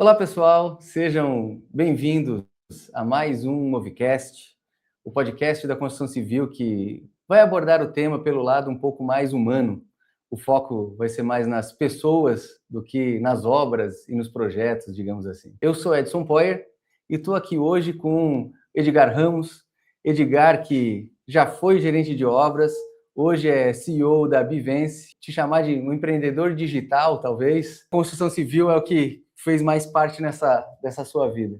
Olá, pessoal, sejam bem-vindos a mais um Movicast, o podcast da construção civil que vai abordar o tema pelo lado um pouco mais humano. O foco vai ser mais nas pessoas do que nas obras e nos projetos, digamos assim. Eu sou Edson Poyer e estou aqui hoje com Edgar Ramos. Edgar, que já foi gerente de obras, hoje é CEO da Bivence. Te chamar de um empreendedor digital, talvez. Construção civil é o que fez mais parte dessa sua vida.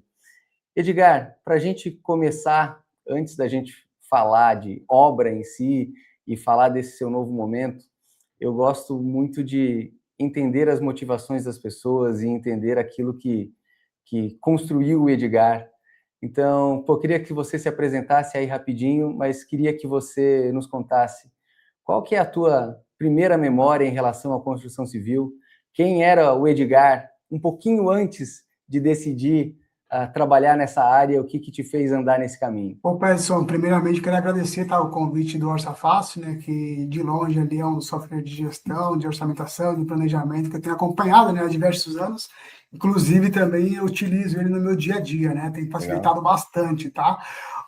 Edgar, para a gente começar, antes da gente falar de obra em si e falar desse seu novo momento, eu gosto muito de entender as motivações das pessoas e entender aquilo que construiu o Edgar. Então, queria que você se apresentasse aí rapidinho, mas queria que você nos contasse qual que é a tua primeira memória em relação à construção civil, quem era o Edgar um pouquinho antes de decidir trabalhar nessa área, o que te fez andar nesse caminho? Opa, Edson, primeiramente quero agradecer, tá, o convite do Orça Fácil, né, que de longe ali é um software de gestão, de orçamentação, de planejamento que eu tenho acompanhado, né, há diversos anos. Inclusive também eu utilizo ele no meu dia a dia, né, tem facilitado bastante, tá?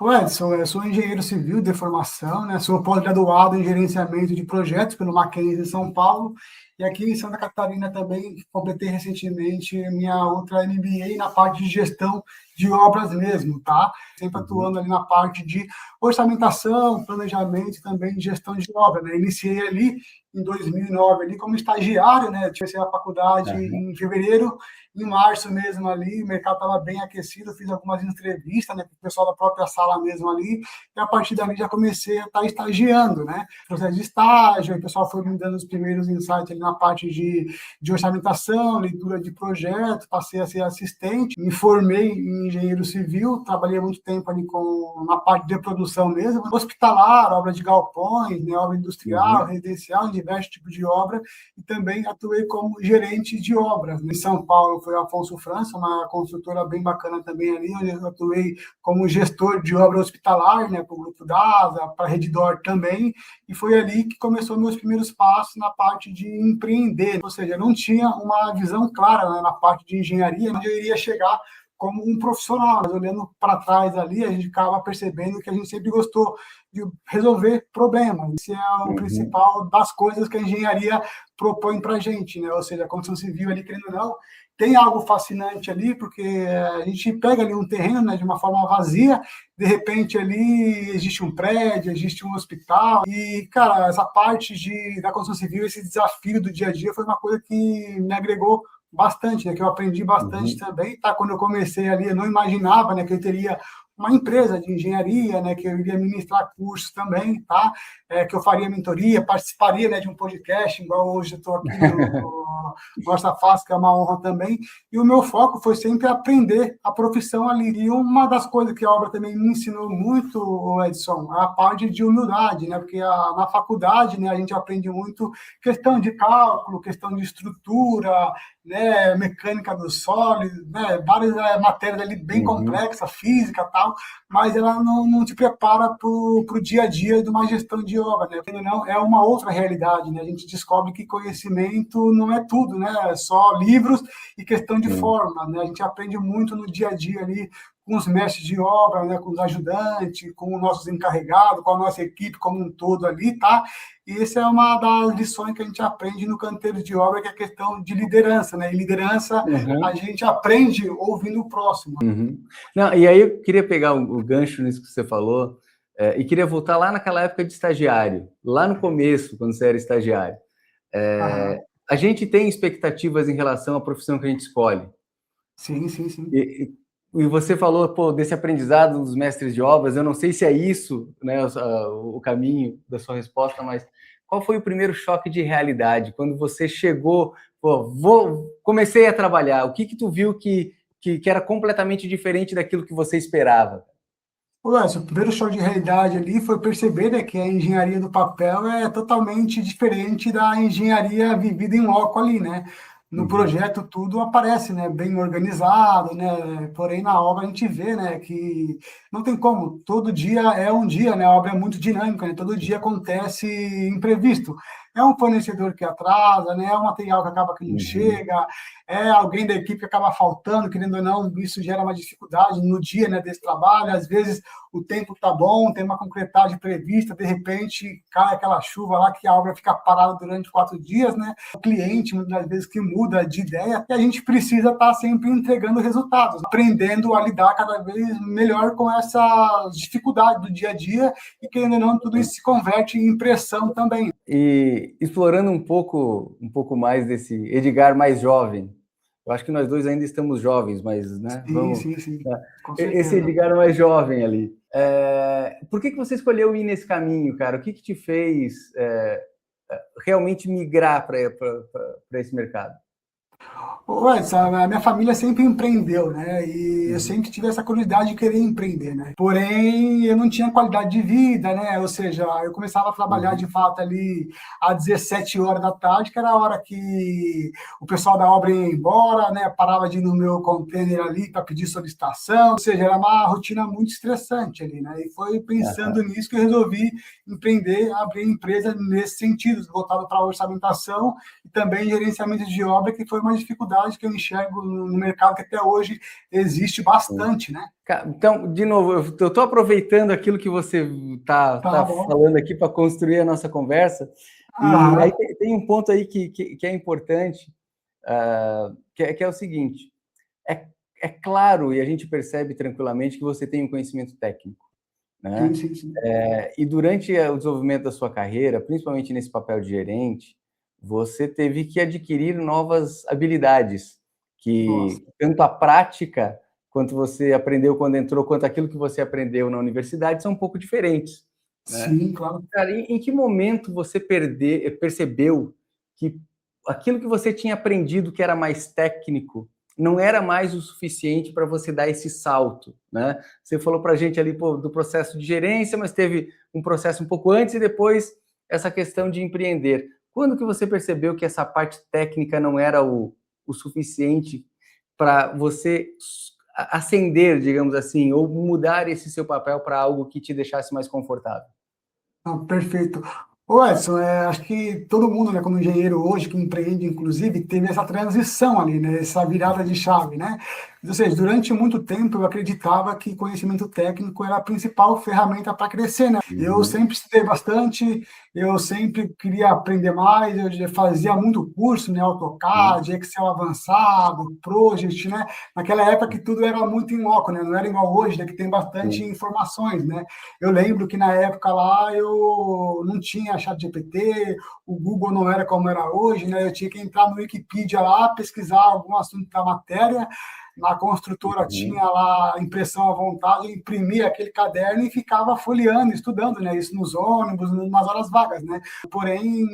Ô Edson, eu sou engenheiro civil de formação, né, sou pós-graduado em gerenciamento de projetos pelo Mackenzie em São Paulo. E aqui em Santa Catarina também completei recentemente minha outra MBA na parte de gestão de obras mesmo, tá? Sempre atuando ali na parte de orçamentação, planejamento e também gestão de obra, né? Iniciei ali em 2009 ali como estagiário, né? Eu comecei a faculdade em fevereiro, em março mesmo ali, o mercado estava bem aquecido, fiz algumas entrevistas, né, com o pessoal da própria sala mesmo ali, e a partir dali já comecei a estar estagiando, né? Processo de estágio, o pessoal foi me dando os primeiros insights ali na parte de orçamentação, leitura de projeto, passei a ser assistente, me formei em engenheiro civil, trabalhei muito tempo ali na parte de produção mesmo, hospitalar, obra de galpões, né, obra industrial, residencial, diversos tipos de obra, e também atuei como gerente de obras. Em São Paulo foi a Afonso França, uma construtora bem bacana também ali, onde eu atuei como gestor de obra hospitalar, né, para o Grupo DASA, para a Reddor também, e foi ali que começou meus primeiros passos na parte de empreender, ou seja, eu não tinha uma visão clara, né, na parte de engenharia, onde eu iria chegar como um profissional, mas olhando para trás ali, a gente acaba percebendo que a gente sempre gostou de resolver problemas. Isso é o principal das coisas que a engenharia propõe para a gente, né? Ou seja, a construção civil ali, querendo ou não, tem algo fascinante ali, porque a gente pega ali um terreno, né, de uma forma vazia, de repente ali existe um prédio, existe um hospital, e, cara, essa parte da construção civil, esse desafio do dia a dia foi uma coisa que me agregou bastante, né, que eu aprendi bastante também, tá? Quando eu comecei ali, eu não imaginava, né, que eu teria uma empresa de engenharia, né, que eu iria ministrar cursos também, tá? Que eu faria mentoria, participaria, né, de um podcast, igual hoje eu estou aqui no Nossa Fácil, que é uma honra também, e o meu foco foi sempre aprender a profissão ali. E uma das coisas que a obra também me ensinou muito, Edson, é a parte de humildade, né, porque na faculdade, né, a gente aprende muito questão de cálculo, questão de estrutura, né, mecânica do sólido, né, várias matérias ali bem complexas, física e tal, mas ela não te prepara para o dia a dia de uma gestão de obra, né? Porque não é uma outra realidade, né? A gente descobre que conhecimento não é tudo, né? É só livros e questão de forma, né? A gente aprende muito no dia a dia ali com os mestres de obra, né, com os ajudantes, com os nossos encarregados, com a nossa equipe como um todo ali, tá? E essa é uma das lições que a gente aprende no canteiro de obra, que é a questão de liderança, né? E liderança a gente aprende ouvindo o próximo. Não, e aí eu queria pegar o gancho nisso que você falou, e queria voltar lá naquela época de estagiário, lá no começo, quando você era estagiário. A gente tem expectativas em relação à profissão que a gente escolhe. Sim, sim, sim. E você falou, desse aprendizado dos mestres de obras, eu não sei se é isso, né, o caminho da sua resposta, mas qual foi o primeiro choque de realidade? Quando você chegou, comecei a trabalhar, o que tu viu que era completamente diferente daquilo que você esperava? O primeiro choque de realidade ali foi perceber, né, que a engenharia do papel é totalmente diferente da engenharia vivida em loco ali, né? No projeto tudo aparece, né, bem organizado, né? Porém na obra a gente vê, né, que não tem como, todo dia é um dia, né? A obra é muito dinâmica, né? Todo dia acontece imprevisto. é um fornecedor que atrasa, né? É um material que acaba que não chega, é alguém da equipe que acaba faltando, querendo ou não, isso gera uma dificuldade no dia, né, desse trabalho. Às vezes o tempo está bom, tem uma concretagem prevista, de repente cai aquela chuva lá que a obra fica parada durante 4 dias, né? O cliente, muitas vezes, que muda de ideia, e a gente precisa estar sempre entregando resultados, aprendendo a lidar cada vez melhor com essas dificuldades do dia a dia, e querendo ou não, tudo isso se converte em pressão também. E explorando um pouco mais desse Edgar mais jovem, eu acho que nós dois ainda estamos jovens, mas, né, Sim, com esse certeza. Edgar mais jovem ali. Por que você escolheu ir nesse caminho, cara? O que te fez realmente migrar para esse mercado? A minha família sempre empreendeu, né? E eu sempre tive essa curiosidade de querer empreender, né? Porém, eu não tinha qualidade de vida, né? Ou seja, eu começava a trabalhar de fato ali às 17 horas da tarde, que era a hora que o pessoal da obra ia embora, né? Parava de ir no meu container ali para pedir solicitação. Ou seja, era uma rotina muito estressante ali, né? E foi pensando nisso que eu resolvi empreender, abrir empresa nesse sentido, voltado para a orçamentação e também gerenciamento de obra, que foi uma dificuldade que eu enxergo no mercado, que até hoje existe bastante, né? Então, de novo, eu estou aproveitando aquilo que você está falando aqui para construir a nossa conversa, e aí tem um ponto aí que é importante, que é o seguinte, é claro, e a gente percebe tranquilamente que você tem um conhecimento técnico, né? Sim. E durante o desenvolvimento da sua carreira, principalmente nesse papel de gerente, você teve que adquirir novas habilidades, que tanto a prática quanto você aprendeu quando entrou, quanto aquilo que você aprendeu na universidade são um pouco diferentes, né? Sim, claro. Cara, em que momento você percebeu que aquilo que você tinha aprendido, que era mais técnico, não era mais o suficiente para você dar esse salto, né? Você falou para a gente ali do processo de gerência, mas teve um processo um pouco antes e depois essa questão de empreender. Quando que você percebeu que essa parte técnica não era o suficiente para você ascender, digamos assim, ou mudar esse seu papel para algo que te deixasse mais confortável? Perfeito. Ô Edson, acho que todo mundo, né, como engenheiro hoje, que empreende, inclusive, teve essa transição ali, né, essa virada de chave, né? Ou seja, durante muito tempo eu acreditava que conhecimento técnico era a principal ferramenta para crescer, né? Eu sempre estudei bastante, eu sempre queria aprender mais, eu já fazia muito curso, né, AutoCAD, Excel avançado, Project, né? Naquela época que tudo era muito em loco, né? Não era igual hoje, né, que tem bastante informações, né? Eu lembro que na época lá eu não tinha ChatGPT, o Google não era como era hoje, né? Eu tinha que entrar no Wikipedia lá, pesquisar algum assunto da matéria. Na construtora tinha lá impressão à vontade, eu imprimia aquele caderno e ficava folheando, estudando, né? Isso nos ônibus, nas horas vagas, né? Porém,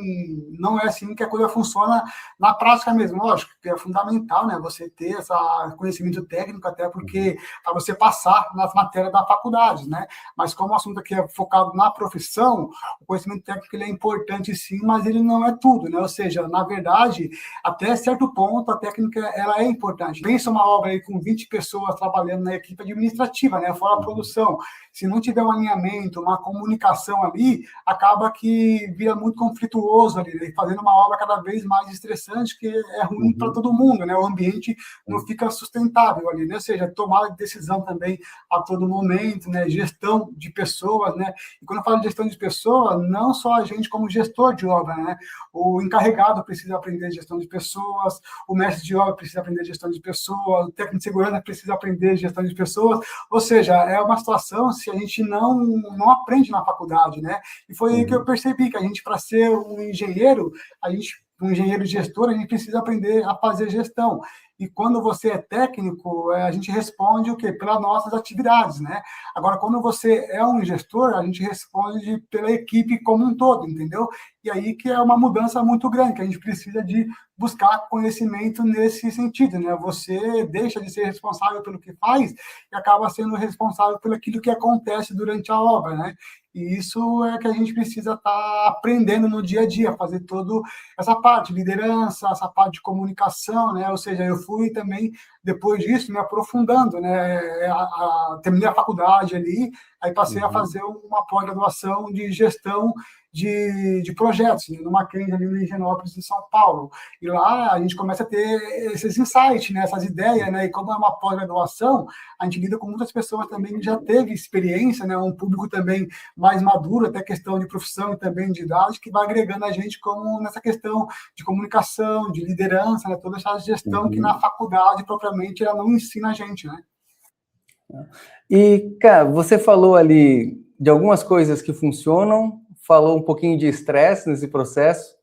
não é assim que a coisa funciona na prática mesmo. Lógico que é fundamental, né? Você ter esse conhecimento técnico, até porque para você passar nas matérias da faculdade, né? Mas como o assunto aqui é focado na profissão, o conhecimento técnico ele é importante sim, mas ele não é tudo, né? Ou seja, na verdade, até certo ponto, a técnica ela é importante. Pensa uma obra aí com 20 pessoas trabalhando na equipe administrativa, né? Fora a produção. Se não tiver um alinhamento, uma comunicação ali, acaba que vira muito conflituoso ali, né? Fazendo uma obra cada vez mais estressante, que é ruim para todo mundo, né? O ambiente não fica sustentável ali, né? Ou seja, tomar decisão também a todo momento, né? Gestão de pessoas, né? E quando eu falo de gestão de pessoas, não só a gente como gestor de obra, né? O encarregado precisa aprender gestão de pessoas, o mestre de obra precisa aprender gestão de pessoas, o técnico de segurança precisa aprender gestão de pessoas, ou seja, é uma situação se a gente não aprende na faculdade, né? E foi aí que eu percebi que a gente, para ser um engenheiro, um engenheiro gestor, a gente precisa aprender a fazer gestão. E quando você é técnico, a gente responde o quê? Pelas nossas atividades, né? Agora, quando você é um gestor, a gente responde pela equipe como um todo, entendeu? E aí que é uma mudança muito grande, que a gente precisa de buscar conhecimento nesse sentido, né? Você deixa de ser responsável pelo que faz e acaba sendo responsável pelo aquilo que acontece durante a obra, né? E isso é que a gente precisa estar aprendendo no dia a dia, fazer toda essa parte de liderança, essa parte de comunicação, né? Ou seja, eu fui também, depois disso, me aprofundando, né? Terminei a faculdade ali, aí passei a fazer uma pós-graduação de gestão de projetos, né, no Mackenzie, ali no Higienópolis, em São Paulo. E lá a gente começa a ter esses insights, né, essas ideias, né, e como é uma pós-graduação, a gente lida com muitas pessoas também que já teve experiência, né, um público também mais maduro, até questão de profissão e também de idade, que vai agregando a gente como nessa questão de comunicação, de liderança, né, toda essa gestão que na faculdade, propriamente, ela não ensina a gente, né? E, cara, você falou ali de algumas coisas que funcionam, falou um pouquinho de estresse nesse processo,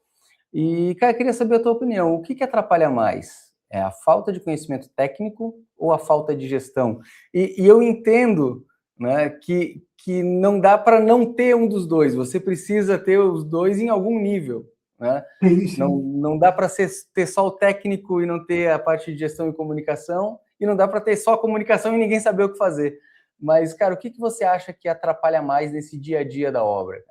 e, cara, eu queria saber a tua opinião. O que atrapalha mais? É a falta de conhecimento técnico ou a falta de gestão? E eu entendo, né, que não dá para não ter um dos dois, você precisa ter os dois em algum nível, né? Sim, sim. Não dá para ter só o técnico e não ter a parte de gestão e comunicação, e não dá para ter só comunicação e ninguém saber o que fazer. Mas, cara, o que você acha que atrapalha mais nesse dia a dia da obra?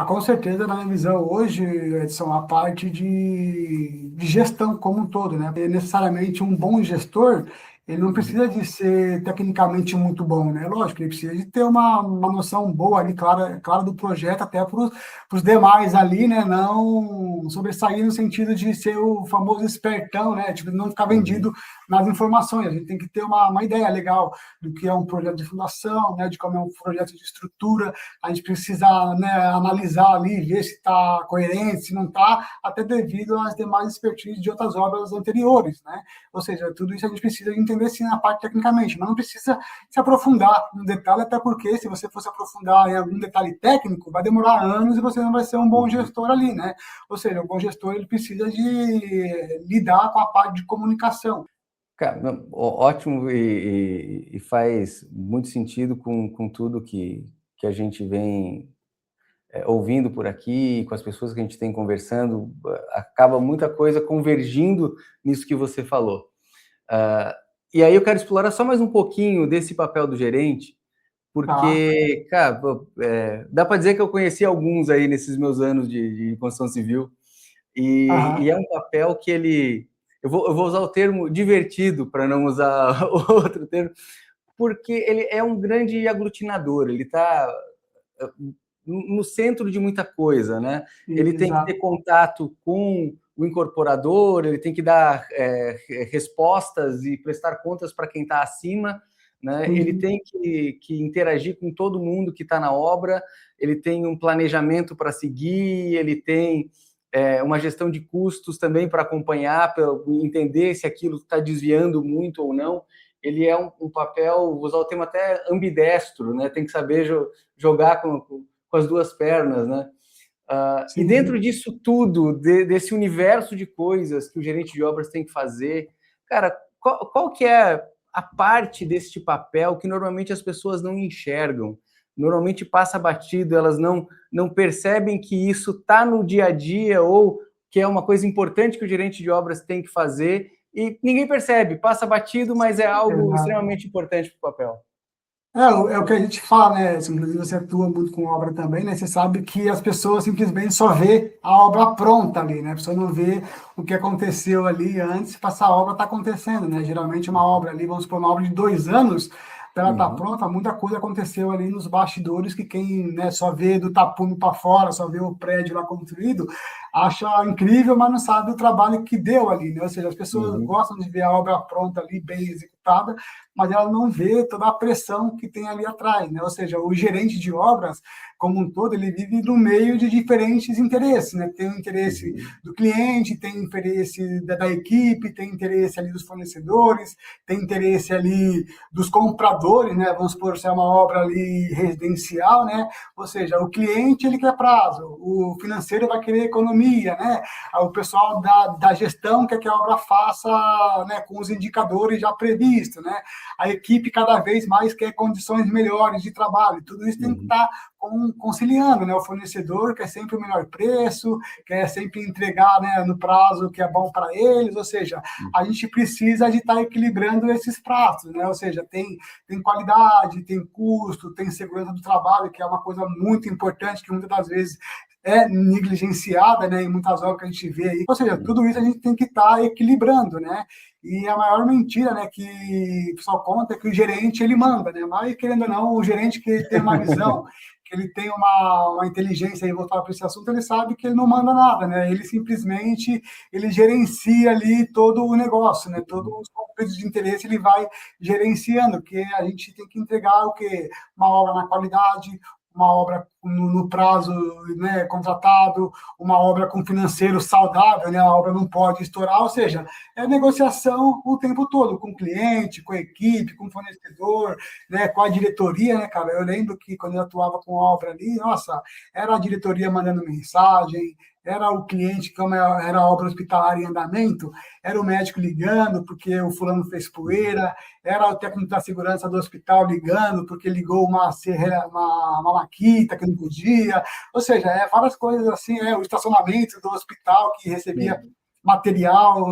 Com certeza, na minha visão hoje, Edson, a parte de gestão como um todo, né? Necessariamente um bom gestor, ele não precisa de ser tecnicamente muito bom, né? Lógico, ele precisa de ter uma noção boa ali, clara do projeto, até para os demais ali, né? Não sobressair no sentido de ser o famoso espertão, né? Tipo, não ficar vendido nas informações. A gente tem que ter uma ideia legal do que é um projeto de fundação, né? De como é um projeto de estrutura. A gente precisa, né, analisar ali, ver se está coerente, se não está, até devido às demais expertises de outras obras anteriores, né? Ou seja, tudo isso a gente precisa entender sim na parte tecnicamente, mas não precisa se aprofundar no detalhe, até porque se você fosse aprofundar em algum detalhe técnico, vai demorar anos e você não vai ser um bom gestor ali, né? Ou seja, o bom gestor ele precisa de lidar com a parte de comunicação. Cara, ótimo e faz muito sentido com tudo que a gente vem ouvindo por aqui, com as pessoas que a gente tem conversando, acaba muita coisa convergindo nisso que você falou. E aí eu quero explorar só mais um pouquinho desse papel do gerente, porque, cara, dá para dizer que eu conheci alguns aí nesses meus anos de construção civil, e é um papel que ele... Eu vou usar o termo divertido, para não usar outro termo, porque ele é um grande aglutinador, ele está no centro de muita coisa, né? Ele tem que ter contato com o incorporador, ele tem que dar respostas e prestar contas para quem está acima, né? Ele tem que interagir com todo mundo que está na obra, ele tem um planejamento para seguir, ele tem uma gestão de custos também para acompanhar, para entender se aquilo está desviando muito ou não. Ele é um papel, vou usar o termo até ambidestro, né? Tem que saber jogar com as duas pernas, né? E dentro disso tudo, desse universo de coisas que o gerente de obras tem que fazer, cara, qual que é a parte deste papel que normalmente as pessoas não enxergam? Normalmente passa batido, elas não percebem que isso está no dia a dia ou que é uma coisa importante que o gerente de obras tem que fazer e ninguém percebe, passa batido, mas é algo extremamente importante para o papel. É o que a gente fala, né? Inclusive você atua muito com obra também, né? Você sabe que as pessoas simplesmente só vê a obra pronta ali, né? A pessoa não vê o que aconteceu ali antes para essa obra estar acontecendo, né? Geralmente uma obra ali, vamos supor, uma obra de 2 anos, para ela estar pronta, muita coisa aconteceu ali nos bastidores que quem, né, só vê do tapume para fora, só vê o prédio lá construído, acha incrível, mas não sabe o trabalho que deu ali, né? Ou seja, as pessoas gostam de ver a obra pronta ali, bem executada, mas ela não vê toda a pressão que tem ali atrás, né? Ou seja, o gerente de obras, como um todo, ele vive no meio de diferentes interesses, né? Tem o interesse do cliente, tem o interesse da equipe, tem interesse ali dos fornecedores, tem interesse ali dos compradores, né? Vamos supor, se é uma obra ali residencial, né? Ou seja, o cliente, ele quer prazo, o financeiro vai querer economia, né? O pessoal da gestão quer que a obra faça, né, com os indicadores já previstos, né? A equipe cada vez mais quer condições melhores de trabalho. Tudo isso tem que estar conciliando, né? O fornecedor quer sempre o melhor preço, quer sempre entregar, né, no prazo que é bom para eles, ou seja, a gente precisa de estar equilibrando esses pratos, né? Ou seja, tem qualidade, tem custo, tem segurança do trabalho, que é uma coisa muito importante, que muitas das vezes é negligenciada, né, em muitas obras que a gente vê aí. Ou seja, tudo isso a gente tem que estar equilibrando, né? E a maior mentira, né, que o pessoal conta é que o gerente, ele manda, né? Mas, querendo ou não, o gerente que tem uma visão que ele tem uma inteligência, e voltar para esse assunto, ele sabe que ele não manda nada, né? Ele simplesmente ele gerencia ali todo o negócio, né? Todos os conflitos de interesse ele vai gerenciando, que a gente tem que entregar o quê? Uma obra na qualidade, uma obra no prazo, né, contratado, uma obra com financeiro saudável, né, a obra não pode estourar, ou seja, é negociação o tempo todo, com o cliente, com a equipe, com o fornecedor, né, com a diretoria, né, cara, eu lembro que quando eu atuava com obra ali, nossa, era a diretoria mandando mensagem, era o cliente, como era a obra hospitalar em andamento, era o médico ligando porque o fulano fez poeira, era o técnico da segurança do hospital ligando porque ligou uma maquita que não podia, ou seja, várias coisas assim, o estacionamento do hospital que recebia material,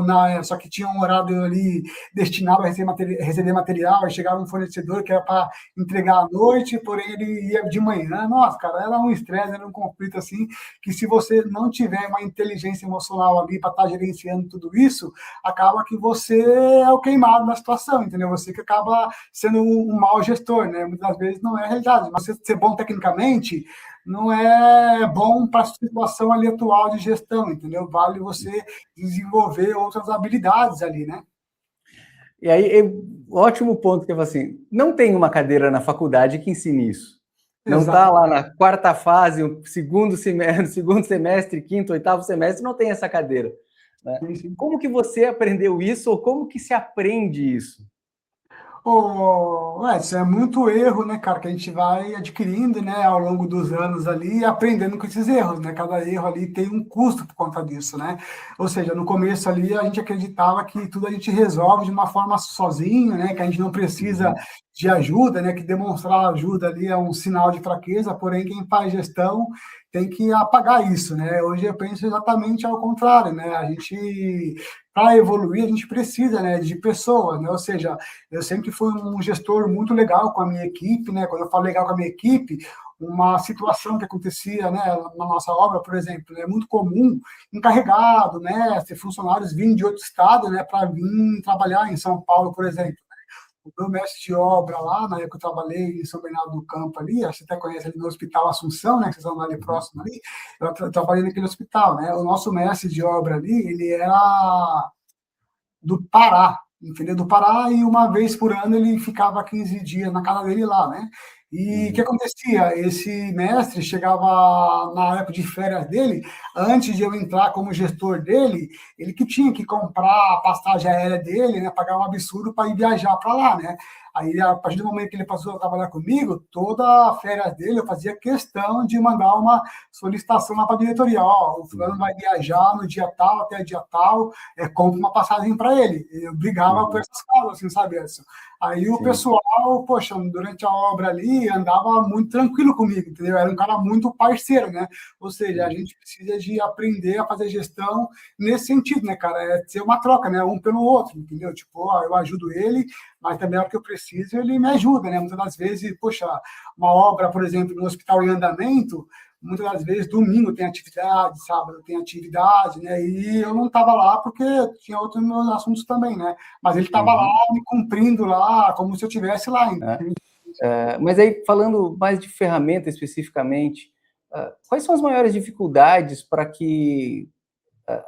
só que tinha um horário ali destinado a receber material, aí chegava um fornecedor que era para entregar à noite, porém ele ia de manhã. Nossa, cara, era um estresse, era um conflito assim, que se você não tiver uma inteligência emocional ali para estar gerenciando tudo isso, acaba que você é o queimado na situação, entendeu? Você que acaba sendo um mau gestor, né? Muitas vezes não é a realidade, mas você ser bom tecnicamente não é bom para a situação ali atual de gestão, entendeu? Vale você desenvolver outras habilidades ali, né? E aí, ótimo ponto que eu falo assim, não tem uma cadeira na faculdade que ensine isso. Não está lá na quarta fase, segundo semestre, quinto, oitavo semestre, não tem essa cadeira. Né? Sim, sim. Como que você aprendeu isso ou como que se aprende isso? Isso é muito erro, né, cara, que a gente vai adquirindo, né, ao longo dos anos ali e aprendendo com esses erros, né? Cada erro ali tem um custo por conta disso, né? Ou seja, no começo ali a gente acreditava que tudo a gente resolve de uma forma sozinho, né? Que a gente não precisa de ajuda, né? Que demonstrar ajuda ali é um sinal de fraqueza, porém quem faz gestão tem que apagar isso, né? Hoje eu penso exatamente ao contrário, né? A gente, para evoluir, a gente precisa, né, de pessoas, né? Ou seja, eu sempre fui um gestor muito legal com a minha equipe, né? Quando eu falo legal com a minha equipe, uma situação que acontecia, né, na nossa obra, por exemplo, é muito comum encarregado, né, ter funcionários virem de outro estado, né, para vir trabalhar em São Paulo, por exemplo. O meu mestre de obra lá, na época que eu trabalhei em São Bernardo do Campo ali, acho que você até conhece ali no Hospital Assunção, né, que vocês estão ali próximo ali, eu trabalhei naquele hospital, né, o nosso mestre de obra ali, ele era do Pará, entendeu? Do Pará, e uma vez por ano ele ficava 15 dias na casa dele lá, né? E o que acontecia? Esse mestre chegava na época de férias dele, antes de eu entrar como gestor dele, ele que tinha que comprar a passagem aérea dele, né? Pagar um absurdo para ir viajar para lá, né? Aí, a partir do momento que ele passou a trabalhar comigo, toda a férias dele eu fazia questão de mandar uma solicitação lá para a diretoria. Ó, o fulano vai viajar no dia tal, até dia tal, compra uma passagem para ele. Eu brigava por essas causas, assim, sabe, Edson? Aí o pessoal, poxa, durante a obra ali, andava muito tranquilo comigo, entendeu? Era um cara muito parceiro, né? Ou seja, a gente precisa de aprender a fazer gestão nesse sentido, né, cara? É ser uma troca, né? Um pelo outro, entendeu? Tipo, ó, eu ajudo ele, mas também a hora que eu preciso, ele me ajuda, né? Muitas das vezes, poxa, uma obra, por exemplo, no hospital em andamento, muitas das vezes, domingo tem atividade, sábado tem atividade, né? E eu não estava lá porque tinha outros meus assuntos também, né? Mas ele estava lá me cumprindo lá, como se eu estivesse lá. Mas aí, falando mais de ferramenta especificamente, quais são as maiores dificuldades para que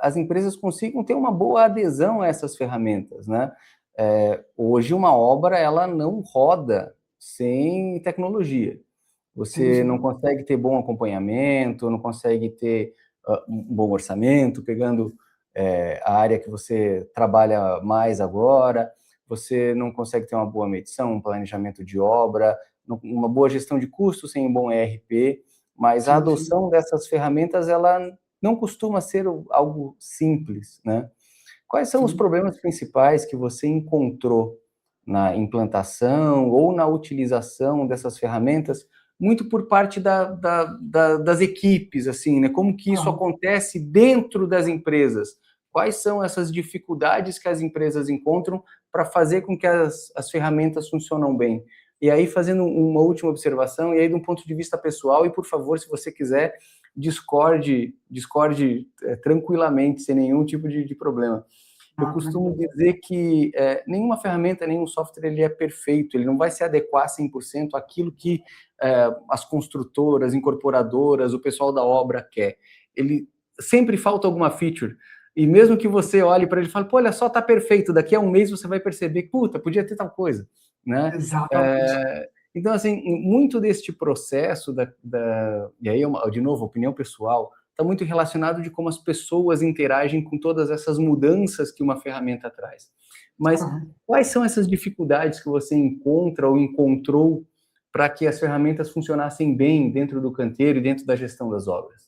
as empresas consigam ter uma boa adesão a essas ferramentas, né? Hoje, uma obra, ela não roda sem tecnologia. Você não consegue ter bom acompanhamento, não consegue ter um bom orçamento, pegando a área que você trabalha mais agora, você não consegue ter uma boa medição, um planejamento de obra, uma boa gestão de custos sem um bom ERP, mas a adoção dessas ferramentas, ela não costuma ser algo simples, né? Quais são os problemas principais que você encontrou na implantação ou na utilização dessas ferramentas, muito por parte das equipes, assim, né? Como que isso acontece dentro das empresas? Quais são essas dificuldades que as empresas encontram para fazer com que as ferramentas funcionem bem? E aí, fazendo uma última observação, e aí de um ponto de vista pessoal, e por favor, se você quiser, discorde tranquilamente, sem nenhum tipo de problema. Eu costumo dizer que nenhuma ferramenta, nenhum software ele é perfeito, ele não vai se adequar 100% àquilo que as construtoras, incorporadoras, o pessoal da obra quer. Ele sempre falta alguma feature, e mesmo que você olhe para ele e fale, pô, olha só, tá perfeito, daqui a um mês você vai perceber, puta, podia ter tal coisa, né? Exatamente. Então, assim, muito deste processo, e aí, de novo, opinião pessoal, está muito relacionado de como as pessoas interagem com todas essas mudanças que uma ferramenta traz. Mas quais são essas dificuldades que você encontra ou encontrou para que as ferramentas funcionassem bem dentro do canteiro e dentro da gestão das obras?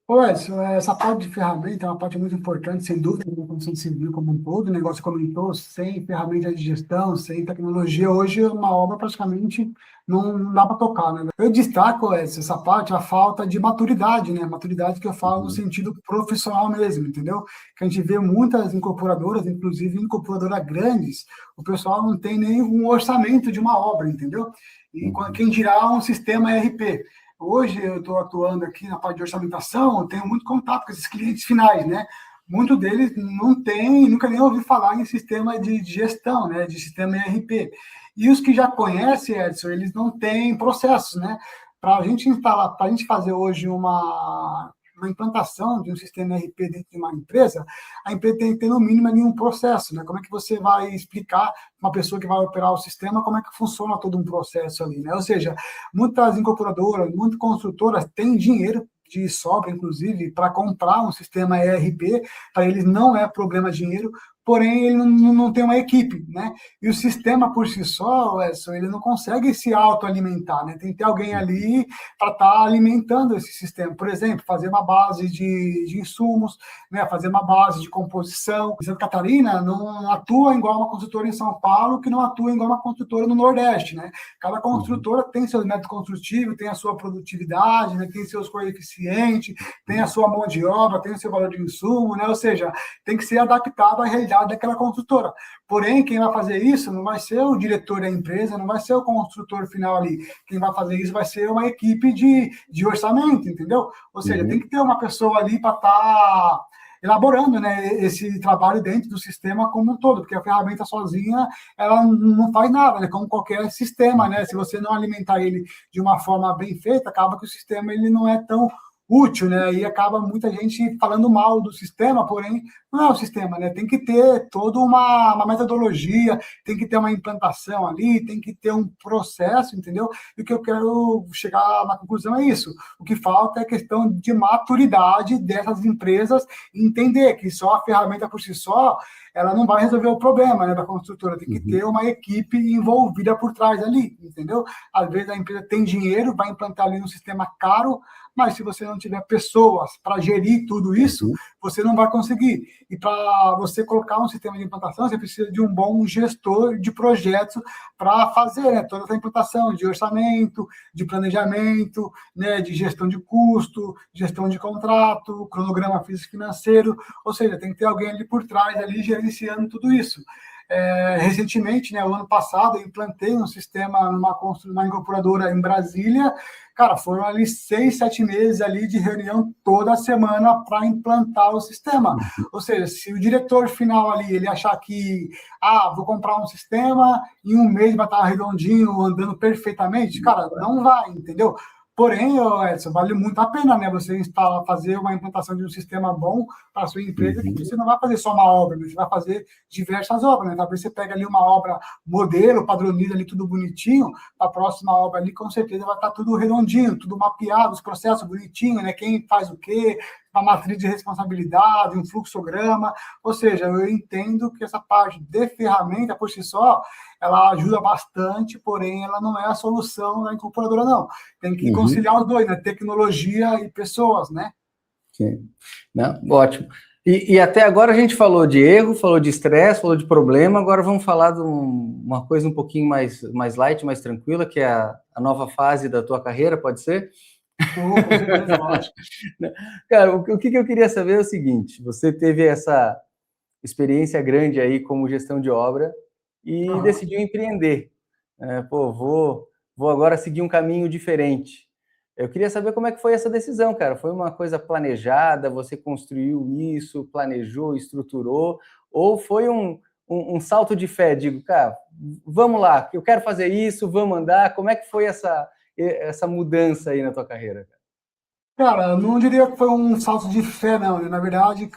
Ô, Edson, essa parte de ferramenta é uma parte muito importante, sem dúvida, da construção civil como um todo. O negócio comentou, sem ferramenta de gestão, sem tecnologia, hoje uma obra praticamente não dá para tocar, né? Eu destaco essa parte, a falta de maturidade, né? Maturidade que eu falo no sentido profissional mesmo, entendeu? Que a gente vê muitas incorporadoras, inclusive incorporadoras grandes, o pessoal não tem nem um orçamento de uma obra, entendeu? E quem dirá um sistema ERP. Hoje eu estou atuando aqui na parte de orçamentação, eu tenho muito contato com esses clientes finais, né? Muitos deles não tem, nunca nem ouvi falar em sistema de gestão, né? De sistema ERP. E os que já conhecem, Edson, eles não têm processos, né? Para a gente instalar, para a gente fazer hoje uma implantação de um sistema ERP dentro de uma empresa, a empresa tem que ter no mínimo ali um processo, né? Como é que você vai explicar uma pessoa que vai operar o sistema, como é que funciona todo um processo ali, né? Ou seja, muitas incorporadoras, muitas construtoras têm dinheiro de sobra, inclusive, para comprar um sistema ERP, para eles não é problema dinheiro, porém ele não tem uma equipe, né? E o sistema por si só, Edson, ele não consegue se autoalimentar, né? Tem que ter alguém ali para estar alimentando esse sistema. Por exemplo, fazer uma base de insumos, né? Fazer uma base de composição. Santa Catarina não atua igual uma construtora em São Paulo, que não atua igual uma construtora no Nordeste, né? Cada construtora tem seu método construtivo, tem a sua produtividade, né? Tem seus coeficientes, tem a sua mão de obra, tem o seu valor de insumo, né? Ou seja, tem que ser adaptado à realidade daquela construtora. Porém, quem vai fazer isso não vai ser o diretor da empresa, não vai ser o construtor final ali. Quem vai fazer isso vai ser uma equipe de orçamento, entendeu? Ou seja, tem que ter uma pessoa ali para estar elaborando, né, esse trabalho dentro do sistema como um todo, porque a ferramenta sozinha, ela não faz nada, né, como qualquer sistema, né, se você não alimentar ele de uma forma bem feita, acaba que o sistema ele não é tão útil, né, e acaba muita gente falando mal do sistema, porém, não é o sistema, né, tem que ter toda uma metodologia, tem que ter uma implantação ali, tem que ter um processo, entendeu? E o que eu quero chegar na conclusão é isso, o que falta é questão de maturidade dessas empresas, entender que só a ferramenta por si só, ela não vai resolver o problema, né, da construtora, tem que ter uma equipe envolvida por trás ali, entendeu? Às vezes a empresa tem dinheiro, vai implantar ali um sistema caro, mas se você não tiver pessoas para gerir tudo isso, você não vai conseguir. E para você colocar um sistema de implantação, você precisa de um bom gestor de projetos para fazer, né, toda essa implantação de orçamento, de planejamento, né, de gestão de custo, gestão de contrato, cronograma físico-financeiro, ou seja, tem que ter alguém ali por trás, ali gerenciando tudo isso. Recentemente, né, o ano passado, eu implantei um sistema numa incorporadora em Brasília. Cara, foram ali 6, 7 meses ali de reunião toda semana para implantar o sistema. Ou seja, se o diretor final ali, ele achar que, vou comprar um sistema, em um mês vai estar redondinho, andando perfeitamente, cara, não vai, entendeu? Porém, Edson, vale muito a pena, né? Você fazer uma implantação de um sistema bom para a sua empresa, que você não vai fazer só uma obra, né? Você vai fazer diversas obras, né? Talvez você pega ali uma obra modelo, padroniza ali tudo bonitinho, a próxima obra ali com certeza vai estar tudo redondinho, tudo mapeado, os processos bonitinhos, né? Quem faz o quê, uma matriz de responsabilidade, um fluxograma, ou seja, eu entendo que essa parte de ferramenta por si só, ela ajuda bastante, porém ela não é a solução da incorporadora, não. Tem que conciliar os dois, né? Tecnologia e pessoas, né? Sim. Não, ótimo. E até agora a gente falou de erro, falou de estresse, falou de problema, agora vamos falar de uma coisa um pouquinho mais light, mais tranquila, que é a nova fase da tua carreira, pode ser? Com certeza, lógico. Cara, o que eu queria saber é o seguinte, você teve essa experiência grande aí como gestão de obra e decidiu empreender. Vou agora seguir um caminho diferente. Eu queria saber como é que foi essa decisão, cara. Foi uma coisa planejada, você construiu isso, planejou, estruturou, ou foi um salto de fé? Digo, cara, vamos lá, eu quero fazer isso, vamos andar. Como é que foi essa mudança aí na tua carreira? Cara, eu não diria que foi um salto de fé, não, né? Na verdade,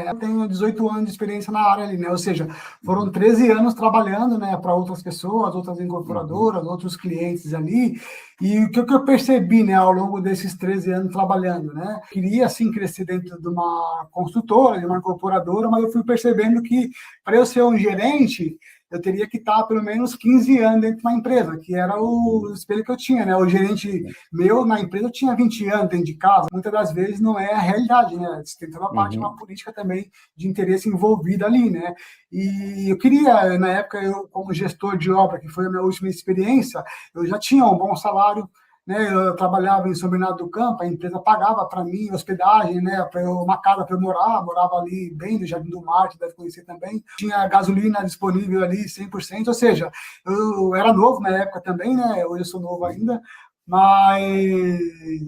eu tenho 18 anos de experiência na área ali, né? Ou seja, foram 13 anos trabalhando, né, para outras pessoas, outras incorporadoras, outros clientes ali. E o que eu percebi, né, ao longo desses 13 anos trabalhando, né? Queria, assim, crescer dentro de uma construtora, de uma incorporadora, mas eu fui percebendo que, para eu ser um gerente, eu teria que estar pelo menos 15 anos dentro de uma empresa, que era o espelho que eu tinha, né? O gerente meu na empresa tinha 20 anos dentro de casa, muitas das vezes não é a realidade, né? Tem toda a parte, uma política também de interesse envolvida ali, né? E eu queria, na época, eu como gestor de obra, que foi a minha última experiência, eu já tinha um bom salário, né? Eu trabalhava em São Bernardo do Campo, a empresa pagava para mim hospedagem, né? Uma casa para eu morava ali bem no Jardim do Marte, deve conhecer também. Tinha gasolina disponível ali 100%, ou seja, eu era novo na época também, né? Hoje eu sou novo ainda, mas,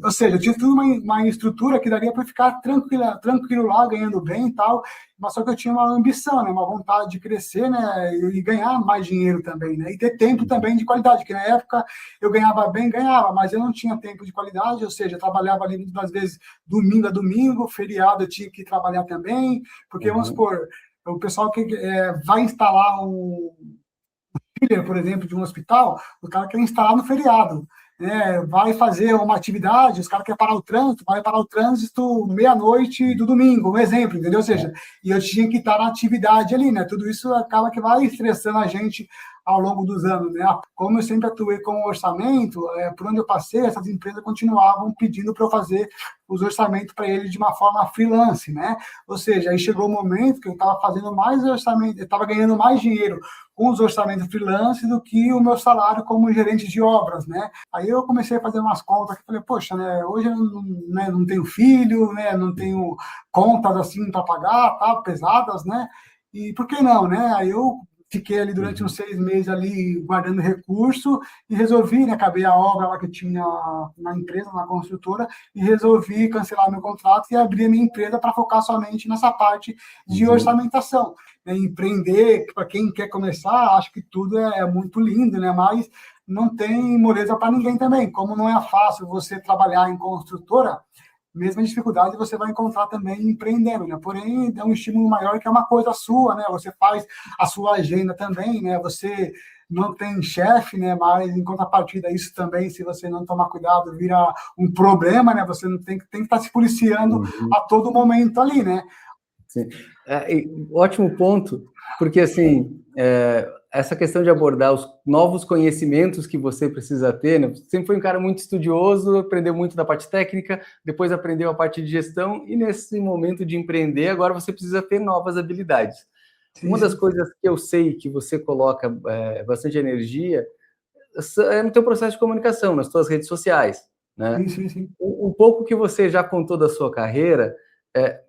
ou seja, eu tinha tudo uma estrutura que daria para ficar tranquilo lá, ganhando bem e tal, mas só que eu tinha uma ambição, né, uma vontade de crescer, né, e ganhar mais dinheiro também, né, e ter tempo também de qualidade, que na época eu ganhava bem, mas eu não tinha tempo de qualidade, ou seja, eu trabalhava ali muitas vezes domingo a domingo, feriado eu tinha que trabalhar também, porque, vamos supor, o pessoal que vai instalar um filler, por exemplo, de um hospital, o cara quer instalar no feriado, né? Vai fazer uma atividade, os caras querem parar o trânsito, vai parar o trânsito meia-noite do domingo, um exemplo, entendeu? Ou seja, e eu tinha que estar na atividade ali, né? Tudo isso acaba que vai estressando a gente ao longo dos anos, né? Como eu sempre atuei com orçamento, por onde eu passei, essas empresas continuavam pedindo para eu fazer os orçamentos para eles de uma forma freelance, né? Ou seja, aí chegou o um momento que eu estava fazendo mais orçamento, eu estava ganhando mais dinheiro com os orçamentos freelance do que o meu salário como gerente de obras, né? Aí eu comecei a fazer umas contas que falei, poxa, né? Hoje eu não tenho filho, né? Não tenho contas assim para pagar, tá? Pesadas, né? E por que não, né? Aí eu fiquei ali durante uns 6 meses ali guardando recurso e resolvi, né, acabei a obra lá que eu tinha na empresa, na construtora, e resolvi cancelar meu contrato e abrir a minha empresa para focar somente nessa parte de orçamentação. Né, empreender, para quem quer começar, acho que tudo é muito lindo, né, mas não tem moleza para ninguém também. Como não é fácil você trabalhar em construtora, mesma dificuldade você vai encontrar também empreendendo, né? Porém, é um estímulo maior que é uma coisa sua, né? Você faz a sua agenda também, né? Você não tem chefe, né? Mas em contrapartida isso também, se você não tomar cuidado, vira um problema, né? Você não tem que estar se policiando a todo momento ali, né? Sim. Ótimo ponto, porque assim, essa questão de abordar os novos conhecimentos que você precisa ter, né? Você sempre foi um cara muito estudioso, aprendeu muito da parte técnica, depois aprendeu a parte de gestão, e nesse momento de empreender, agora você precisa ter novas habilidades. Sim, uma das coisas que eu sei que você coloca bastante energia é no teu processo de comunicação, nas tuas redes sociais, né? Sim. Um pouco que você já contou da sua carreira,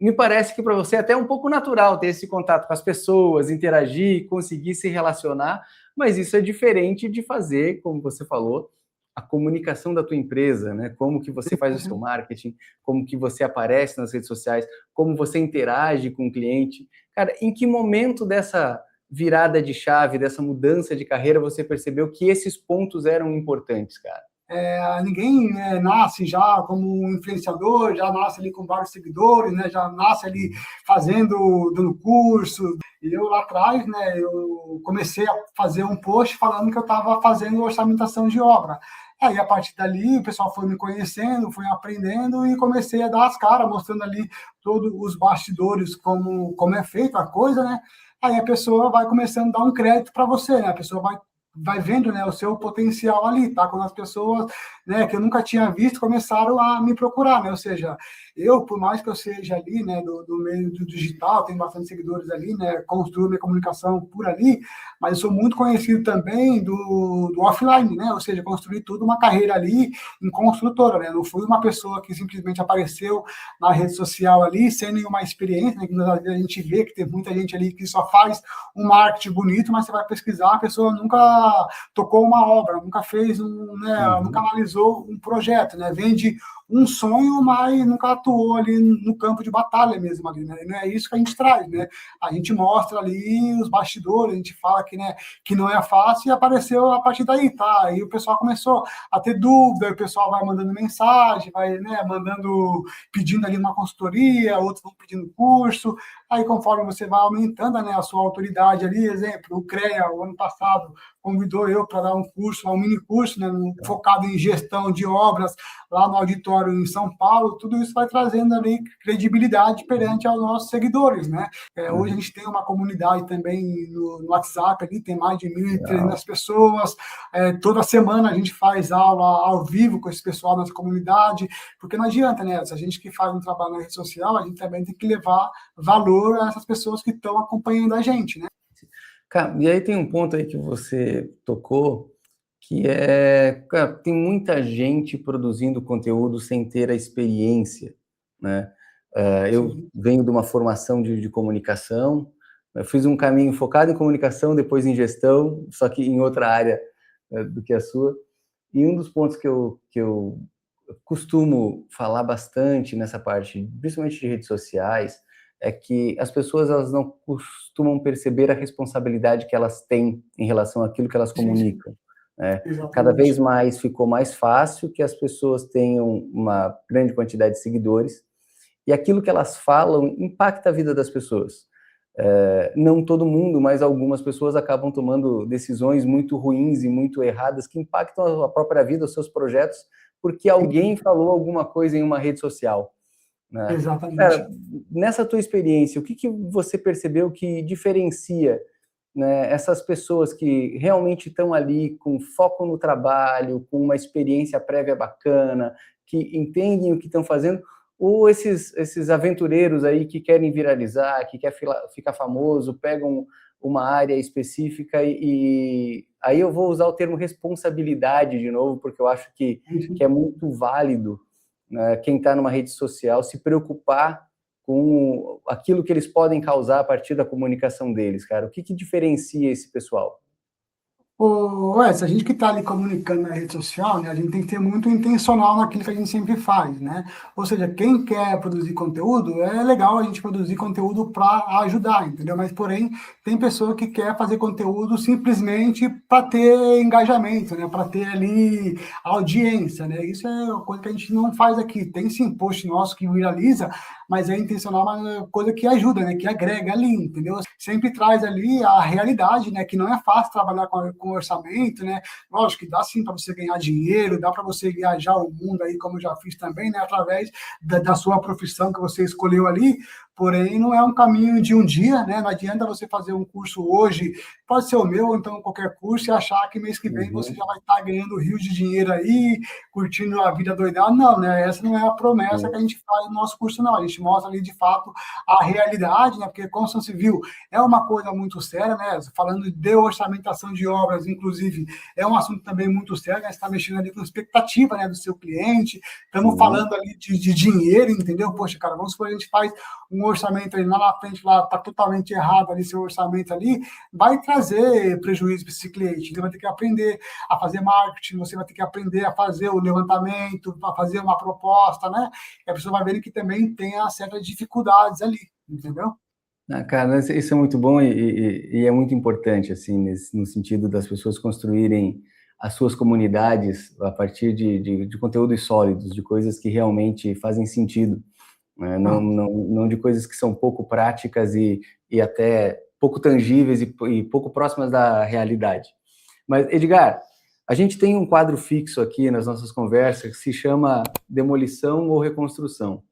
me parece que para você é até um pouco natural ter esse contato com as pessoas, interagir, conseguir se relacionar, mas isso é diferente de fazer, como você falou, a comunicação da tua empresa, né? Como que você faz o seu marketing, como que você aparece nas redes sociais, como você interage com o cliente. Cara, em que momento dessa virada de chave, dessa mudança de carreira, você percebeu que esses pontos eram importantes, cara? Ninguém nasce já como um influenciador, já nasce ali com vários seguidores, né? Já nasce ali dando curso. E eu lá atrás, né, eu comecei a fazer um post falando que eu estava fazendo orçamentação de obra. Aí, a partir dali, o pessoal foi me conhecendo, foi aprendendo e comecei a dar as caras, mostrando ali todos os bastidores, como é feita a coisa, né? Aí a pessoa vai começando a dar um crédito para você, né? A pessoa vai vendo, né, o seu potencial ali, tá? Quando as pessoas, né, que eu nunca tinha visto, começaram a me procurar, né? Ou seja, eu, por mais que eu seja ali, né, do meio do digital, tenho bastante seguidores ali, né, construo minha comunicação por ali, mas eu sou muito conhecido também do offline, né? Ou seja, construí toda uma carreira ali em construtora, né? Não fui uma pessoa que simplesmente apareceu na rede social ali sem nenhuma experiência, né? Que a gente vê que tem muita gente ali que só faz um marketing bonito, mas você vai pesquisar, a pessoa nunca tocou uma obra, nunca fez nunca analisou um projeto, né? Vende um sonho, mas nunca atuou ali no campo de batalha mesmo ali, né? E não é isso que a gente traz, né? A gente mostra ali os bastidores, a gente fala que, né, que não é fácil e apareceu a partir daí, tá? Aí o pessoal começou a ter dúvida, o pessoal vai mandando mensagem, vai, né, pedindo ali uma consultoria, outros vão pedindo curso, aí conforme você vai aumentando, né, a sua autoridade ali, exemplo, o CREA, o ano passado, convidou eu para dar um curso, um mini curso, né, focado em gestão de obras lá no auditório em São Paulo. Tudo isso vai trazendo ali credibilidade perante aos nossos seguidores, né? Hoje a gente tem uma comunidade também no WhatsApp, ali tem mais de 1.300 pessoas. Toda semana a gente faz aula ao vivo com esse pessoal nossa comunidade, porque não adianta, né? Se a gente que faz um trabalho na rede social, a gente também tem que levar valor a essas pessoas que estão acompanhando a gente, né? Cara, e aí tem um ponto aí que você tocou, que cara, tem muita gente produzindo conteúdo sem ter a experiência, né? Eu venho de uma formação de comunicação, eu fiz um caminho focado em comunicação, depois em gestão, só que em outra área do que a sua. E um dos pontos que eu costumo falar bastante nessa parte, principalmente de redes sociais, é que as pessoas elas não costumam perceber a responsabilidade que elas têm em relação àquilo que elas comunicam. Né? Cada vez mais ficou mais fácil que as pessoas tenham uma grande quantidade de seguidores e aquilo que elas falam impacta a vida das pessoas. Não todo mundo, mas algumas pessoas acabam tomando decisões muito ruins e muito erradas que impactam a própria vida, os seus projetos, porque alguém falou alguma coisa em uma rede social. Né? Exatamente. Cara, nessa tua experiência, o que você percebeu que diferencia, né, essas pessoas que realmente estão ali com foco no trabalho, com uma experiência prévia bacana, que entendem o que estão fazendo, ou esses aventureiros aí que querem viralizar, que querem ficar famoso, pegam uma área específica e aí eu vou usar o termo responsabilidade de novo, porque eu acho que é muito válido, né, quem está numa rede social se preocupar com aquilo que eles podem causar a partir da comunicação deles, cara. O que diferencia esse pessoal? Se a gente que está ali comunicando na rede social, né, a gente tem que ter muito intencional naquilo que a gente sempre faz, né? Ou seja, quem quer produzir conteúdo, é legal a gente produzir conteúdo para ajudar, entendeu? Mas, porém, tem pessoa que quer fazer conteúdo simplesmente para ter engajamento, né? Para ter ali audiência, né? Isso é uma coisa que a gente não faz aqui. Tem sim post nosso que viraliza, mas é intencional, mas é coisa que ajuda, né? Que agrega ali, entendeu? Sempre traz ali a realidade, né? Que não é fácil trabalhar com orçamento, né? Lógico que dá sim para você ganhar dinheiro, dá para você viajar o mundo aí, como eu já fiz também, né? Através da sua profissão que você escolheu ali. Porém, não é um caminho de um dia, né? Não adianta você fazer um curso hoje, pode ser o meu, ou então qualquer curso, e achar que mês que vem você já vai estar ganhando rios de dinheiro aí, curtindo a vida doidada. Não, né? Essa não é a promessa que a gente faz no nosso curso, não. A gente mostra ali, de fato, a realidade, né? Porque construção civil é uma coisa muito séria, né? Falando de orçamentação de obras, inclusive, é um assunto também muito sério, né? Você está mexendo ali com a expectativa, né, do seu cliente, estamos falando ali de dinheiro, entendeu? Poxa, cara, vamos supor que a gente faz um orçamento ali lá na frente, lá está totalmente errado ali, seu orçamento ali, vai trazer prejuízo para esse cliente. Você vai ter que aprender a fazer marketing, você vai ter que aprender a fazer o levantamento, a fazer uma proposta, né? E a pessoa vai ver que também tem certas dificuldades ali, entendeu? Cara, isso é muito bom e é muito importante, assim, no sentido das pessoas construírem as suas comunidades a partir de conteúdos sólidos, de coisas que realmente fazem sentido, né? Não de coisas que são pouco práticas e até pouco tangíveis e pouco próximas da realidade. Mas, Edgar, a gente tem um quadro fixo aqui nas nossas conversas que se chama demolição ou reconstrução.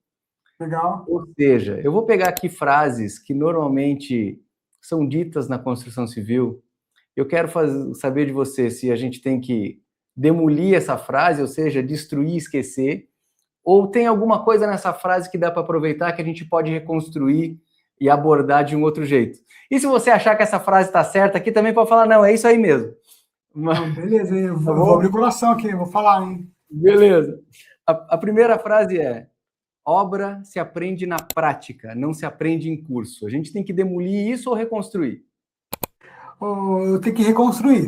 Legal. Ou seja, eu vou pegar aqui frases que normalmente são ditas na construção civil. Eu quero saber de você se a gente tem que demolir essa frase, ou seja, destruir, esquecer, ou tem alguma coisa nessa frase que dá para aproveitar que a gente pode reconstruir e abordar de um outro jeito. E se você achar que essa frase está certa, aqui também pode falar, não, é isso aí mesmo. Não, beleza, eu vou abrir o coração aqui, eu vou falar, hein? Beleza. A primeira frase é: obra se aprende na prática, não se aprende em curso. A gente tem que demolir isso ou reconstruir? Eu tenho que reconstruir,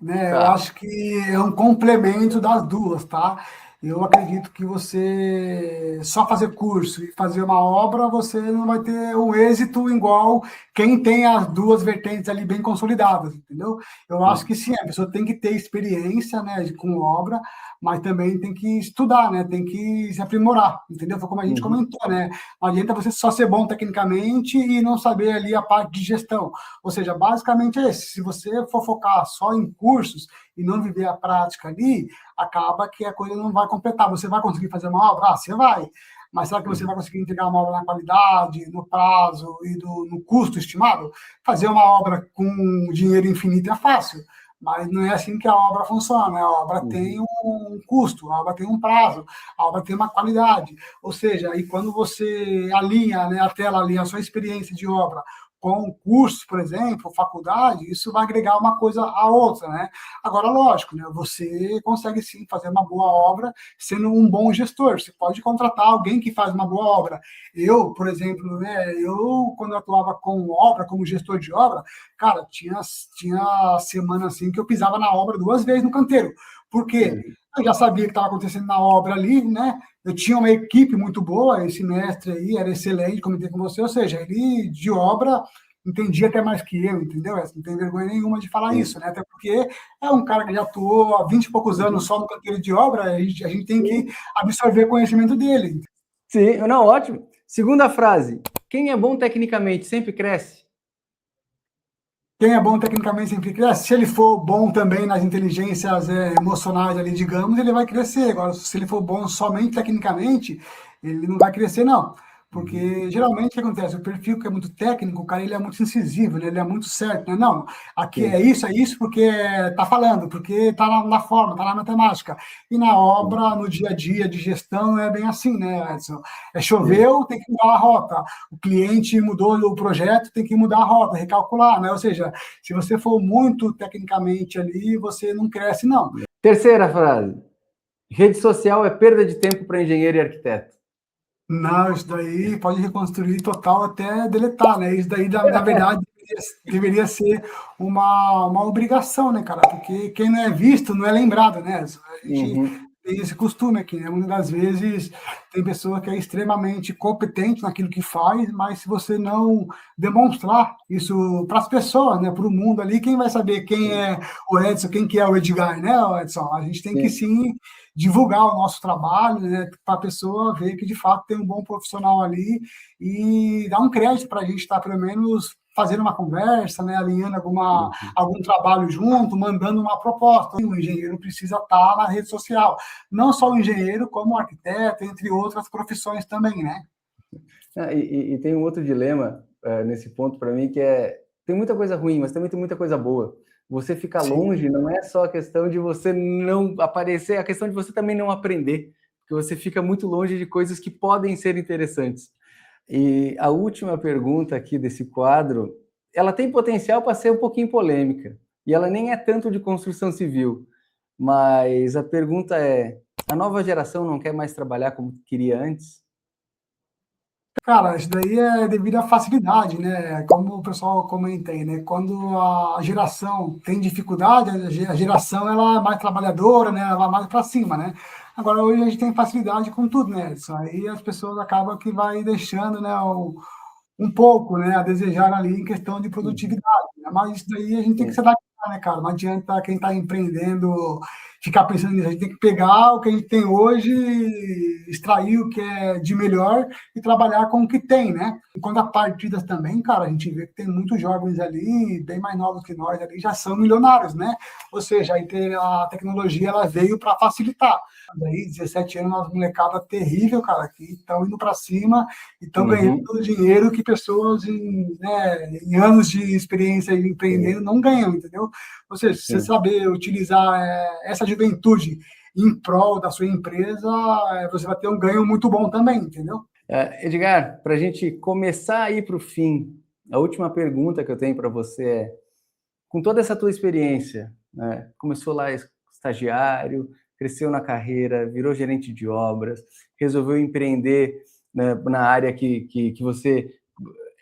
né? Tá. Eu acho que é um complemento das duas, tá? Eu acredito que você só fazer curso e fazer uma obra, você não vai ter um êxito igual quem tem as duas vertentes ali bem consolidadas, entendeu? Eu acho Sim. que sim, a pessoa tem que ter experiência, né, com obra, mas também tem que estudar, né, tem que se aprimorar, entendeu? Foi como a gente Uhum. comentou, né? Não adianta você só ser bom tecnicamente e não saber ali a parte de gestão. Ou seja, basicamente é esse. Se você for focar só em cursos e não viver a prática ali, acaba que a coisa não vai completar. Você vai conseguir fazer uma obra? Ah, você vai. Mas será que você vai conseguir entregar uma obra na qualidade, no prazo e no custo estimado? Fazer uma obra com dinheiro infinito é fácil, mas não é assim que a obra funciona. A obra tem Uhum. um custo, a obra tem um prazo, a obra tem uma qualidade. Ou seja, aí quando você alinha, né, a tela alinha a sua experiência de obra com cursos, por exemplo, faculdade, isso vai agregar uma coisa à outra, né? Agora, lógico, né, você consegue sim fazer uma boa obra sendo um bom gestor. Você pode contratar alguém que faz uma boa obra. Eu, por exemplo, né, quando eu atuava com obra, como gestor de obra, cara, tinha semana assim que eu pisava na obra 2 vezes no canteiro. Por quê? Uhum. Eu já sabia o que estava acontecendo na obra ali, né? Eu tinha uma equipe muito boa, esse mestre aí era excelente, comentei com você, ou seja, ele de obra entendia até mais que eu, entendeu? Não tem vergonha nenhuma de falar Sim. isso, né? Até porque é um cara que já atuou há 20 e poucos anos Uhum. só no canteiro de obra, a gente tem que Sim. absorver conhecimento dele. Sim, não, ótimo. Segunda frase. Quem é bom tecnicamente sempre cresce. Quem é bom tecnicamente sempre cresce. Se ele for bom também nas inteligências emocionais ali, digamos, ele vai crescer. Agora, se ele for bom somente tecnicamente, ele não vai crescer, não. Uhum. Porque geralmente o que acontece? O perfil que é muito técnico, o cara ele é muito incisivo, né? Ele é muito certo, né? Não, aqui Sim, é isso porque tá falando, porque tá na forma, tá na matemática. E na sim, obra, no dia a dia de gestão, é bem assim, né, Edson? É sim. choveu, tem que mudar a rota. O cliente mudou o projeto, tem que mudar a rota, recalcular, né? Ou seja, se você for muito tecnicamente ali, você não cresce, não. Terceira frase. Rede social é perda de tempo para engenheiro e arquiteto. Não, isso daí pode reconstruir total até deletar, né? Isso daí, na verdade, deveria ser uma obrigação, né, cara? Porque quem não é visto não é lembrado, né? A gente Uhum. tem esse costume aqui, né? Muitas das vezes tem pessoa que é extremamente competente naquilo que faz, mas se você não demonstrar isso para as pessoas, né, para o mundo ali, quem vai saber quem Sim, é o Edson, quem que é o Edgar, né, Edson? A gente tem que sim, sim divulgar o nosso trabalho, né, para a pessoa ver que de fato tem um bom profissional ali e dar um crédito para a gente estar pelo menos fazendo uma conversa, né, alinhando uhum. algum trabalho junto, mandando uma proposta. O engenheiro precisa estar na rede social, não só o engenheiro, como o arquiteto, entre outras profissões também, né? E tem um outro dilema nesse ponto para mim que é tem muita coisa ruim, mas também tem muita coisa boa. Você ficar Sim. longe não é só a questão de você não aparecer, é a questão de você também não aprender, porque você fica muito longe de coisas que podem ser interessantes. E a última pergunta aqui desse quadro, ela tem potencial para ser um pouquinho polêmica, e ela nem é tanto de construção civil, mas a pergunta é: a nova geração não quer mais trabalhar como queria antes? Cara, isso daí é devido à facilidade, né? Como o pessoal comenta aí, né? Quando a geração tem dificuldade, a geração ela é mais trabalhadora, né? Ela vai mais para cima, né? Agora hoje a gente tem facilidade com tudo, né? Isso aí as pessoas acabam que vai deixando, né? Um pouco, né, a desejar ali em questão de Uhum. produtividade, né? Mas isso daí a gente tem que se Sim, adaptar, né, cara? Não adianta quem está empreendendo ficar pensando nisso. A gente tem que pegar o que a gente tem hoje, extrair o que é de melhor e trabalhar com o que tem, né? E quando a partidas também, cara, a gente vê que tem muitos jovens ali, bem mais novos que nós ali, já são milionários, né? Ou seja, a tecnologia ela veio para facilitar. Daí, 17 anos, uma molecada terrível, cara, que estão indo para cima e estão ganhando uhum, dinheiro que pessoas em anos de experiência empreendendo sim, não ganham, entendeu? Ou seja, se você sim. saber utilizar essa juventude em prol da sua empresa, você vai ter um ganho muito bom também, entendeu? Edgar, para a gente começar a ir para o fim, a última pergunta que eu tenho para você é: com toda essa tua experiência, né, começou lá estagiário, cresceu na carreira, virou gerente de obras, resolveu empreender, né, na área que você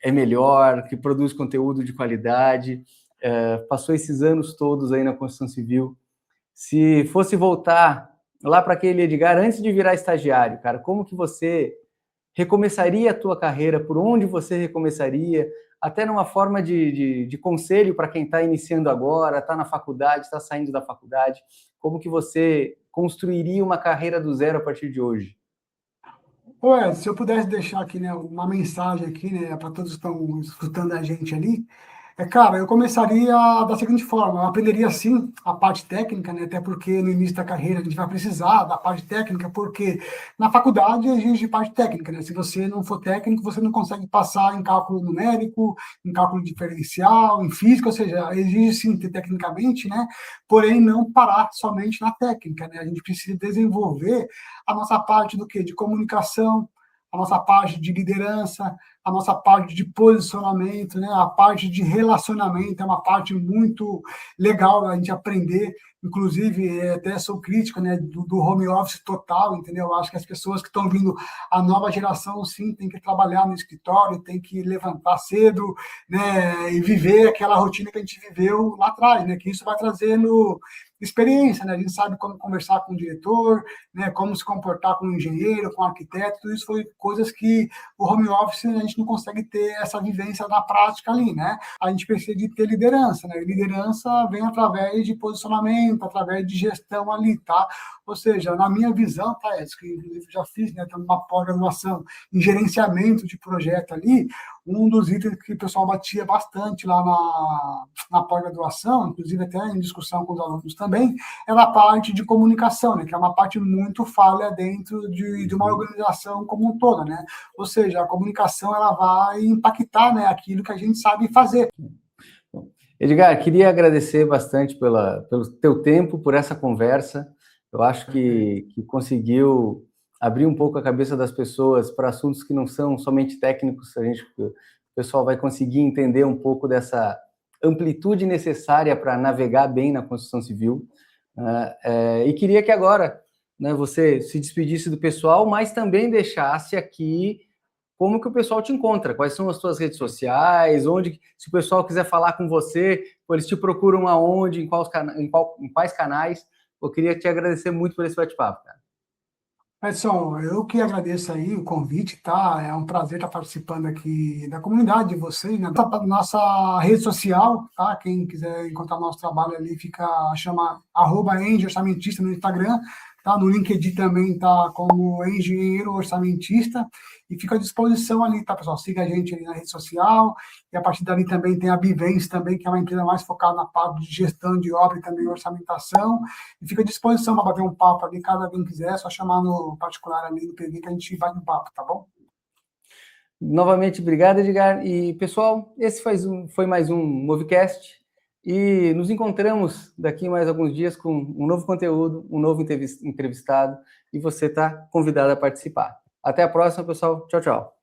é melhor, que produz conteúdo de qualidade, passou esses anos todos aí na construção civil. Se fosse voltar lá para aquele Edgar, antes de virar estagiário, cara, como que você recomeçaria a tua carreira, por onde você recomeçaria, até numa forma de conselho para quem está iniciando agora, está na faculdade, está saindo da faculdade, como que você construiria uma carreira do zero a partir de hoje? Ué, se eu pudesse deixar aqui, né, uma mensagem aqui, né, para todos que estão escutando a gente ali, cara, eu começaria da seguinte forma: eu aprenderia sim a parte técnica, né, até porque no início da carreira a gente vai precisar da parte técnica, porque na faculdade exige parte técnica, né? Se você não for técnico, você não consegue passar em cálculo numérico, em cálculo diferencial, em física, ou seja, exige sim ter tecnicamente, né, porém não parar somente na técnica, né? A gente precisa desenvolver a nossa parte do quê? De comunicação, a nossa parte de liderança, a nossa parte de posicionamento, né? A parte de relacionamento é uma parte muito legal a gente aprender. Inclusive, até sou crítico, né, do home office total, entendeu? Eu acho que as pessoas que estão vindo, a nova geração, sim, tem que trabalhar no escritório, tem que levantar cedo, né, e viver aquela rotina que a gente viveu lá atrás, né? Que isso vai trazendo experiência, né? A gente sabe como conversar com o diretor, né, como se comportar com o engenheiro, com o arquiteto, tudo isso foi coisas que o home office a gente não consegue ter essa vivência na prática ali, né? A gente precisa de ter liderança, né? E liderança vem através de posicionamento, através de gestão ali, tá? Ou seja, na minha visão, tá, que inclusive já fiz, né, uma pós-graduação em gerenciamento de projeto ali, um dos itens que o pessoal batia bastante lá na pós-graduação, inclusive até em discussão com os alunos também, era a parte de comunicação, né, que é uma parte muito falha dentro de uma organização como um todo, né? Ou seja, a comunicação ela vai impactar, né, aquilo que a gente sabe fazer. Edgar, queria agradecer bastante pelo teu tempo, por essa conversa. Eu acho que conseguiu abrir um pouco a cabeça das pessoas para assuntos que não são somente técnicos. O pessoal vai conseguir entender um pouco dessa amplitude necessária para navegar bem na construção civil. E queria que agora, né, você se despedisse do pessoal, mas também deixasse aqui como que o pessoal te encontra, quais são as suas redes sociais, onde, se o pessoal quiser falar com você, eles te procuram aonde, em quais canais. Eu queria te agradecer muito por esse bate-papo, cara. Edson, eu que agradeço aí o convite, tá? É um prazer estar participando aqui da comunidade de vocês, né? Nossa rede social, tá? Quem quiser encontrar nosso trabalho ali, chama @engenheiro-orçamentista no Instagram, tá? No LinkedIn também tá como engenheiro orçamentista e fica à disposição ali, tá, pessoal? Siga a gente ali na rede social e a partir dali também tem a Bivens também, que é uma empresa mais focada na parte de gestão de obra e também orçamentação. E fica à disposição para bater um papo ali, caso alguém quiser, é só chamar no particular ali no PV que a gente vai no papo, tá bom? Novamente, obrigado, Edgar. E, pessoal, esse foi mais um Movecast. E nos encontramos daqui mais alguns dias com um novo conteúdo, um novo entrevistado. E você está convidado a participar. Até a próxima, pessoal. Tchau, tchau.